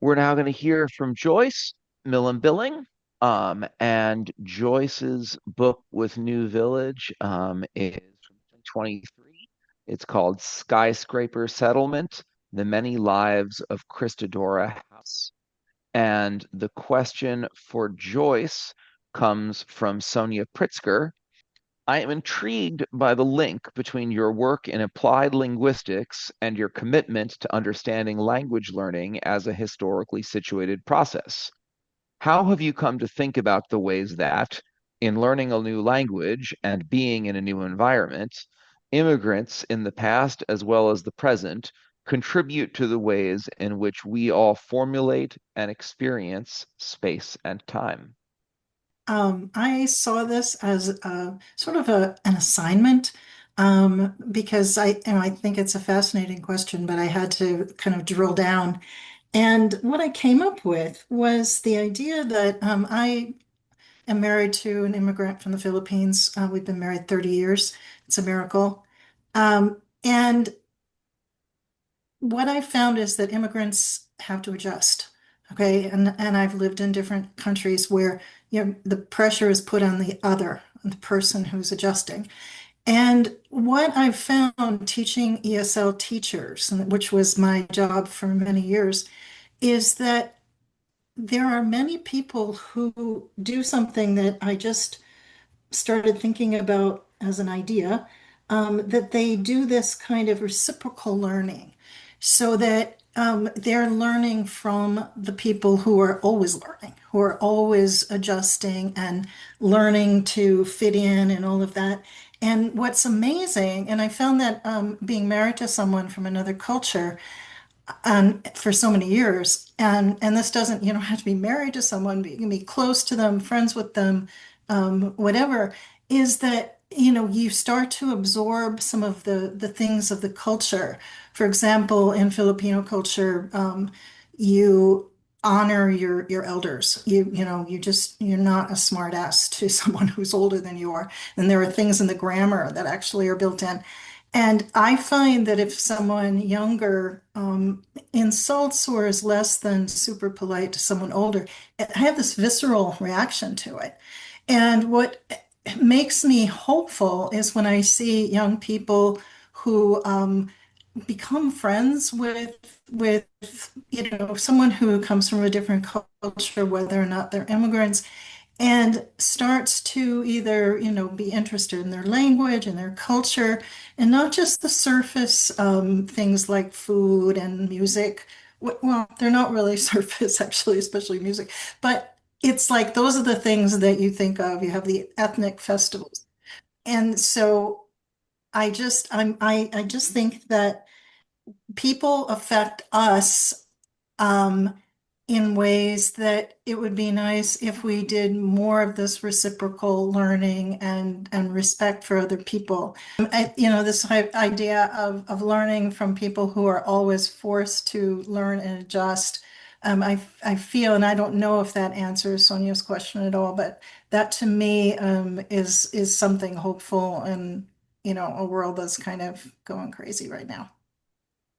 We're now going to hear from Joyce Milambiling. And Joyce's book with New Village is from 2023. It's called Skyscraper Settlement: The Many Lives of Christodora House. And the question for Joyce comes from Sonia Pritzker. I am intrigued by the link between your work in applied linguistics and your commitment to understanding language learning as a historically situated process. How have you come to think about the ways that, in learning a new language and being in a new environment, immigrants in the past as well as the present contribute to the ways in which we all formulate and experience space and time? I saw this as a sort of an assignment because I think it's a fascinating question, but I had to kind of drill down. And what I came up with was the idea that I am married to an immigrant from the Philippines. We've been married 30 years. It's a miracle. And what I found is that immigrants have to adjust. Okay. And I've lived in different countries where, the pressure is put on the other, the person who's adjusting. And what I've found teaching ESL teachers, which was my job for many years, is that there are many people who do something that I just started thinking about as an idea, that they do this kind of reciprocal learning so that they're learning from the people who are always learning, who are always adjusting and learning to fit in and all of that. And what's amazing, and I found that being married to someone from another culture for so many years, and this doesn't, you don't have to be married to someone, but you can be close to them, friends with them, whatever, is that you start to absorb some of the things of the culture. For example, in Filipino culture, you honor your elders. You're not a smart ass to someone who's older than you are. And there are things in the grammar that actually are built in. And I find that if someone younger insults or is less than super polite to someone older, I have this visceral reaction to it. And what makes me hopeful is when I see young people who become friends with someone who comes from a different culture, whether or not they're immigrants, and starts to either, be interested in their language and their culture, and not just the surface things like food and music. Well, they're not really surface, actually, especially music, but it's like those are the things that you think of. You have the ethnic festivals. And so I just think that people affect us um, in ways that it would be nice if we did more of this reciprocal learning and respect for other people. This idea of learning from people who are always forced to learn and adjust. I feel, and I don't know if that answers Sonia's question at all, but that to me is something hopeful in a world that's kind of going crazy right now.